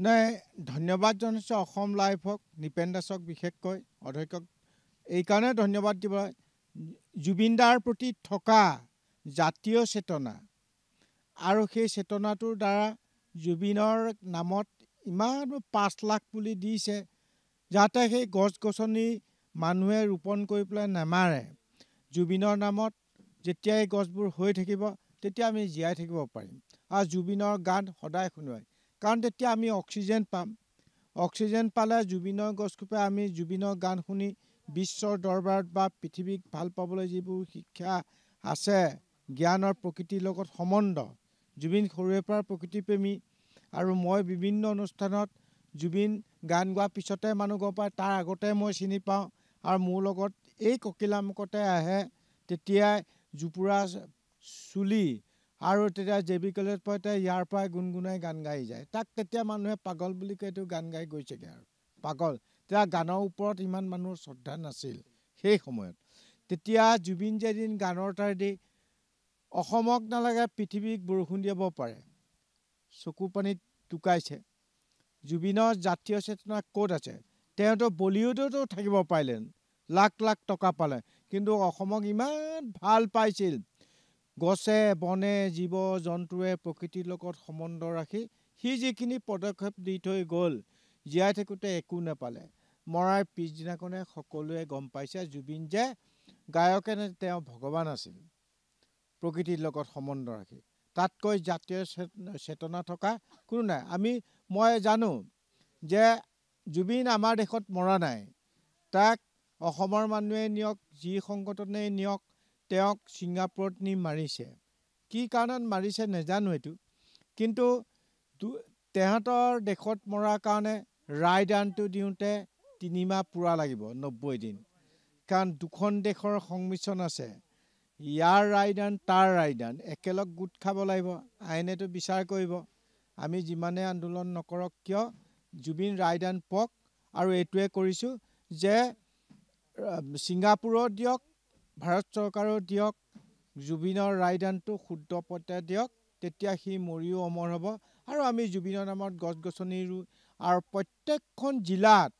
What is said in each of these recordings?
নাই ধন্যবাদ জনাইছোঁ অসম লাইভক নিপেন দাসক বিশেষকৈ অধ্যক্ষক এইকাৰণে ধন্যবাদ দিব জুবিন দাৰ প্ৰতি থকা জাতীয় চেতনা আৰু সেই চেতনাটোৰ দ্বাৰা জুবিনৰ নামত ইমান 5 লাখ পুলি দিছে যাতে সেই গছ গছনি মানুহে ৰোপণ কৰি পেলাই নামাৰে জুবিনৰ নামত যেতিয়া এই গছবোৰ হৈ থাকিব তেতিয়া আমি জীয়াই থাকিব পাৰিম আৰু জুবিনৰ গান সদায় শুনোৱাই কাৰণ তেতিয়া আমি অক্সিজেন পাম অক্সিজেন পালে জুবিনৰ গছজোপাই আমি জুবিনৰ গান শুনি বিশ্বৰ দৰবাৰত বা পৃথিৱীক ভাল পাবলৈ যিবোৰ শিক্ষা আছে জ্ঞানৰ প্ৰকৃতিৰ লগত সম্বন্ধ জুবিন সৰুৰে পৰা প্ৰকৃতিপ্ৰেমী আৰু মই বিভিন্ন অনুষ্ঠানত জুবিন গান গোৱাৰ পিছতে মানুহ গম পায় তাৰ আগতে মই চিনি পাওঁ আৰু মোৰ লগত এই ককিলামুখতে আহে তেতিয়াই জোপুৰা চুলি আৰু তেতিয়া জেবি কলেজ পঢ়োঁতে ইয়াৰ পৰাই গুণগুণাই গান গাই যায় তাক তেতিয়া মানুহে পাগল বুলি কয় এইটো গান গাই গৈছেগৈ আৰু পাগল তেতিয়া গানৰ ওপৰত ইমান মানুহৰ শ্ৰদ্ধা নাছিল সেই সময়ত তেতিয়া জুবিন যে এদিন গানৰ তাৰেদি অসমক নালাগে পৃথিৱীক বৰষুণ দিব পাৰে চকু পানীত টুকাইছে জুবিনৰ জাতীয় চেতনা ক'ত আছে তেওঁতো বলিউডতো থাকিব পাৰিলেন লাখ লাখ টকা পালে কিন্তু অসমক ইমান ভাল পাইছিল গছে বনে জীৱ জন্তুৱে প্ৰকৃতিৰ লগত সম্বন্ধ ৰাখি সি যিখিনি পদক্ষেপ দি থৈ গ'ল জীয়াই থাকোঁতে একো নাপালে মৰাৰ পিছদিনাখনে সকলোৱে গম পাইছে জুবিন যে গায়কে তেওঁ ভগৱান আছিল প্ৰকৃতিৰ লগত সম্বন্ধ ৰাখি তাতকৈ জাতীয় চেতনা থকা কোনো নাই মই জানো যে জুবিন আমাৰ দেশত মৰা নাই তাক অসমৰ মানুহে নিয়ক যি সংগঠনেই নিয়ক তেওঁক ছিংগাপুৰত নি মাৰিছে কি কাৰণত মাৰিছে নাজানো এইটো কিন্তু তেহেঁতৰ দেশত মৰাৰ কাৰণে ৰায়দানটো দিওঁতে 3 মাহ পূৰা লাগিব 90 দিন কাৰণ দুখন দেশৰ সংমিশ্ৰণ আছে ইয়াৰ ৰায়দান তাৰ ৰায়দান একেলগ গোট খাব লাগিব আইনেতো বিচাৰ কৰিব আমি যিমানে আন্দোলন নকৰক কিয় জুবিন ৰায়দান পক আৰু এইটোৱে কৰিছোঁ যে ছিংগাপুৰত দিয়ক ভাৰত চৰকাৰেও দিয়ক জুবিনৰ ৰায়দানটো শুদ্ধ পথে দিয়ক তেতিয়া সি মৰিও অমৰ হ'ব আৰু আমি জুবিনৰ নামত গছ গছনি ৰুই আৰু প্ৰত্যেকখন জিলাত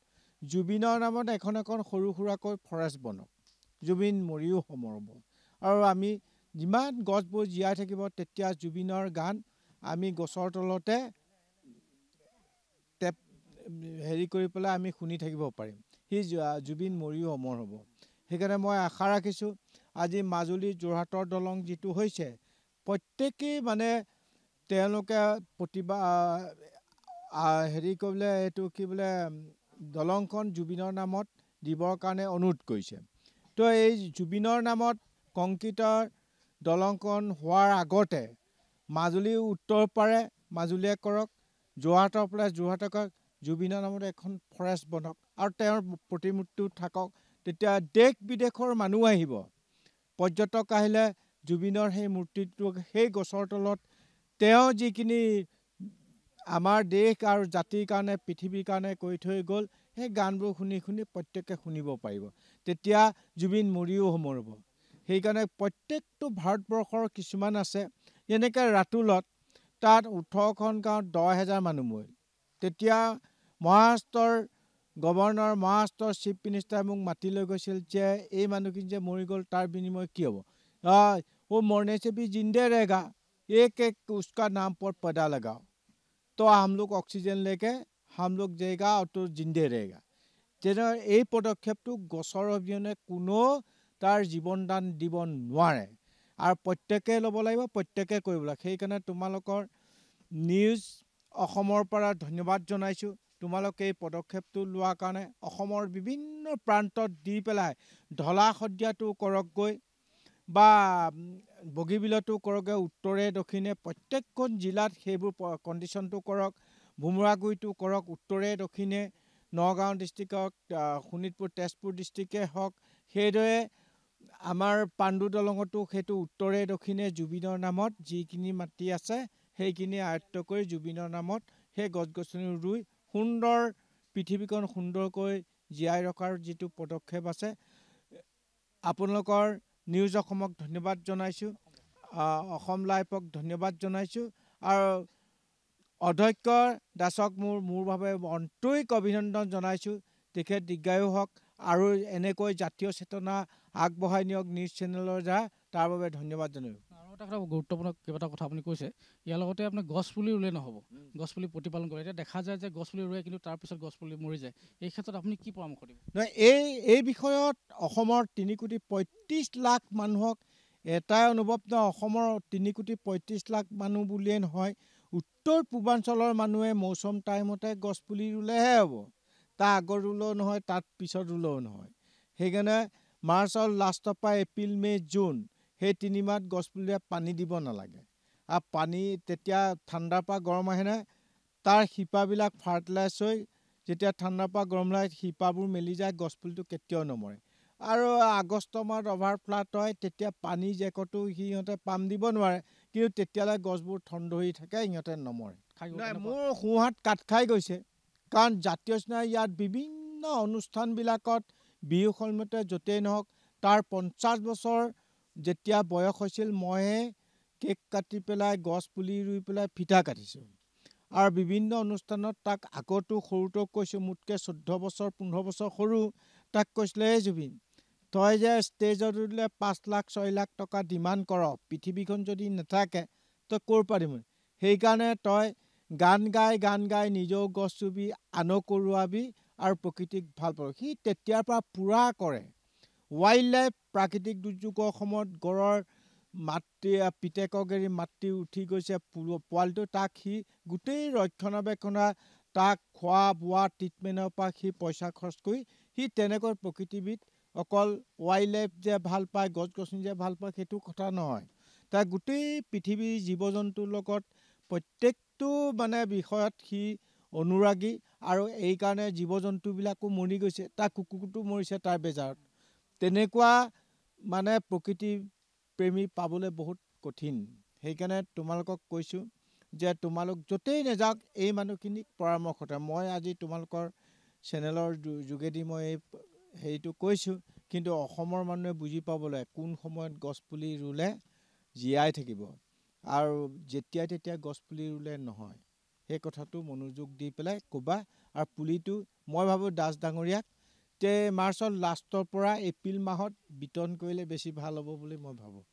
জুবিনৰ নামত এখন এখন সৰু সুৰাকৈ ফৰেষ্ট বনক জুবিন মৰিও অমৰ হ'ব আৰু আমি যিমান গছবোৰ জীয়াই থাকিব তেতিয়া জুবিনৰ গান আমি গছৰ তলতে হেৰি কৰি পেলাই আমি শুনি থাকিব পাৰিম সি জুবিন মৰিও অমৰ হ'ব সেইকাৰণে মই আশা ৰাখিছোঁ আজি মাজুলী যোৰহাটৰ দলং যিটো হৈছে প্ৰত্যেকেই মানে তেওঁলোকে হেৰি কৰিবলৈ এইটো কি বোলে দলংখন জুবিনৰ নামত দিবৰ কাৰণে অনুৰোধ কৰিছে তো এই জুবিনৰ নামত কংক্ৰিটৰ দলংখন হোৱাৰ আগতে মাজুলীৰ উত্তৰ পাৰে মাজুলীয়ে কৰক যোৰহাটৰ ফালে যোৰহাটে কৰক জুবিনৰ নামত এখন ফৰেষ্ট বনক আৰু তেওঁৰ প্ৰতিমূৰ্তিটো থাকক তেতিয়া দেশ বিদেশৰ মানুহ আহিব পৰ্যটক আহিলে জুবিনৰ সেই মূৰ্তিটো সেই গছৰ তলত তেওঁ যিখিনি আমাৰ দেশ আৰু জাতিৰ কাৰণে পৃথিৱীৰ কাৰণে কৰি থৈ গ'ল সেই গানবোৰ শুনি শুনি প্ৰত্যেকে শুনিব পাৰিব তেতিয়া জুবিন মৰিও অমৰ হ'ব সেইকাৰণে প্ৰত্যেকটো ভাৰতবৰ্ষৰ কিছুমান আছে যেনেকৈ ৰাতুলত তাত 18খন গাঁৱত 10,000 মানুহ মৰিল তেতিয়া মহাৰাষ্ট্ৰৰ গভৰ্ণৰ মহাৰাষ্ট্ৰৰ চিফ মিনিষ্টাৰে মোক মাতি লৈ গৈছিল যে এই মানুহখিনি যে মৰি গ'ল তাৰ বিনিময় কি হ'ব वो मरने से भी जिंदे रहेगा एक एक उसका नाम पर पौधा लगाओ तो हम लोग ऑक्सीजन लेके हम लोग जाएगा और तो जिंदे रहेगा तेना এই পদক্ষেপটো গছৰ অবিহনে কোনো তাৰ জীৱন দান দিব নোৱাৰে আৰু প্ৰত্যেকে ল'ব লাগিব প্ৰত্যেকে কৰিব লাগিব সেইকাৰণে তোমালোকৰ নিউজ অসমৰ পৰা ধন্যবাদ জনাইছোঁ তোমালোকে এই পদক্ষেপটো লোৱাৰ কাৰণে অসমৰ বিভিন্ন প্ৰান্তত দি পেলাই ঢলা শদিয়াটো কৰকগৈ বা বগীবিলতো কৰকগৈ উত্তৰে দক্ষিণে প্ৰত্যেকখন জিলাত সেইবোৰ কণ্ডিশ্যনটো কৰক ভোমোৰাগুৰিটো কৰক উত্তৰে দক্ষিণে নগাঁও ডিষ্ট্ৰিক্টক শোণিতপুৰ তেজপুৰ ডিষ্ট্ৰিক্টে হওক সেইদৰে আমাৰ পাণ্ডু দলঙতো সেইটো উত্তৰে দক্ষিণে জুবিনৰ নামত যিখিনি মাটি আছে সেইখিনি আয়ত্ব কৰি জুবিনৰ নামত সেই গছ গছনি ৰুই সুন্দৰ পৃথিৱীখন সুন্দৰকৈ জীয়াই ৰখাৰ যিটো পদক্ষেপ আছে আপোনালোকৰ নিউজ অসমক ধন্যবাদ জনাইছোঁ অসম লাইভক ধন্যবাদ জনাইছোঁ আৰু অধ্যক্ষ দাসক মোৰ বাবে আন্তৰিক অভিনন্দন জনাইছোঁ। তেখেত দীৰ্ঘায়ু হওক আৰু এনেকৈ জাতীয় চেতনা আগবঢ়াই নিয়ক নিউজ চেনেলৰ দ্বাৰা, তাৰ বাবে ধন্যবাদ জনাইছোঁ। আৰু এটা কথা গুৰুত্বপূৰ্ণ কেইবাটা কথা আপুনি কৈছে, ইয়াৰ লগতে আপোনাৰ গছ পুলি ৰুলে নহ'ব, গছ পুলি প্ৰতিপালন কৰে। এতিয়া দেখা যায় যে গছ পুলি ৰুৱে কিন্তু তাৰপিছত গছ পুলি মৰি যায়। এই ক্ষেত্ৰত আপুনি কি পৰামৰ্শ দিব? নহয়, এই বিষয়ত অসমৰ 3,35,00,000 মানুহক এটাই অনুভৱ নহয়, অসমৰ 3,35,00,000 মানুহ বুলিয়ে নহয়, উত্তৰ পূৰ্বাঞ্চলৰ মানুহে মৌচুম টাইমতে গছ পুলি ৰুলেহে হ'ব। তাৰ আগত ৰুলেও নহয়, তাত পিছত ৰুলেও নহয়। সেইকাৰণে মাৰ্চৰ লাষ্টৰ পৰা এপ্ৰিল, মে', জুন সেই 3 মাহত গছ পুলিয়ে পানী দিব নালাগে। আৰু পানী তেতিয়া ঠাণ্ডাৰ পৰা গৰম আহেনে, তাৰ শিপাবিলাক ফাৰ্টিলাইজ হৈ যেতিয়া ঠাণ্ডাৰ পৰা গৰম লাগে শিপাবোৰ মেলি যায়, গছপুলিটো কেতিয়াও নমৰে। আৰু আগষ্ট মাহত অভাৰ ফ্লাড হয়, তেতিয়া পানী জেকতো সিহঁতে পাম দিব নোৱাৰে, কিন্তু তেতিয়ালৈ গছবোৰ ঠন ধৰি থাকে, সিহঁতে নমৰে। নাই, মোৰ সোঁহাত কাট খাই গৈছে, কাৰণ জাতীয় চেতনা ইয়াত বিভিন্ন অনুষ্ঠানবিলাকত বিহু সন্মতে য'তেই নহওক, তাৰ 50 বছৰ যেতিয়া বয়স হৈছিল, মইহে কেক কাটি পেলাই গছ পুলি ৰুই পেলাই ফিটা কাটিছোঁ। আৰু বিভিন্ন অনুষ্ঠানত তাক আগতো সৰুটোক কৈছোঁ, মোতকৈ 14 বছৰ 15 বছৰ সৰু, তাক কৈছিলে, এই জুবিন, তই যে ষ্টেজত উঠিলে 5 লাখ 6 লাখ টকা ডিমাণ্ড কৰ, পৃথিৱীখন যদি নাথাকে তই ক'ৰ পৰা দিম? সেইকাৰণে তই গান গাই নিজেও গছ ৰুবি, আনকো ৰুৱাবি আৰু প্ৰকৃতিক ভাল পাব। সি তেতিয়াৰ পৰা পূৰা কৰে। ৱাইল্ড লাইফ, প্ৰাকৃতিক দুৰ্যোগৰ সময়ত গড়ৰ পিতেকক এৰি মাতৃ উঠি গৈছে পোৱালিটো, তাক সি গোটেই ৰক্ষণাবেক্ষণা, তাক খোৱা বোৱা ট্ৰিটমেণ্টৰ পৰা সি পইচা খৰচ কৰি সি তেনেকৈ প্ৰকৃতিবিদ। অকল ৱাইল্ড লাইফ যে ভাল পায়, গছ গছনি যে ভাল পায়, সেইটো কথা নহয়। তাক গোটেই পৃথিৱীৰ জীৱ জন্তুৰ লগত প্ৰত্যেকটো বিষয়ত সি অনুৰাগী, আৰু এইকাৰণে জীৱ জন্তুবিলাকো মৰি গৈছে, তাৰ কুকুৰটো মৰিছে তাৰ বেজাৰত। তেনেকুৱা প্ৰকৃতি প্ৰেমী পাবলৈ বহুত কঠিন। সেইকাৰণে তোমালোকক কৈছোঁ যে তোমালোক য'তেই নাযাওক এই মানুহখিনিক পৰামৰ্শ দিয়া। মই আজি তোমালোকৰ চেনেলৰ যোগেদি মই এই হেৰিটো কৈছোঁ, কিন্তু অসমৰ মানুহে বুজি পাব লাগে কোন সময়ত গছপুলি ৰুলে জীয়াই থাকিব, আৰু যেতিয়াই তেতিয়া গছপুলি ৰুলে নহয়। সেই কথাটো মনোযোগ দি পেলাই ক'বা। আৰু পুলিটো মই ভাবোঁ দাস ডাঙৰীয়াক মাৰ্চৰ লাষ্টৰ পৰা এপ্ৰিল মাহত বিতৰণ কৰিলে বেছি ভাল হ'ব বুলি মই ভাবোঁ।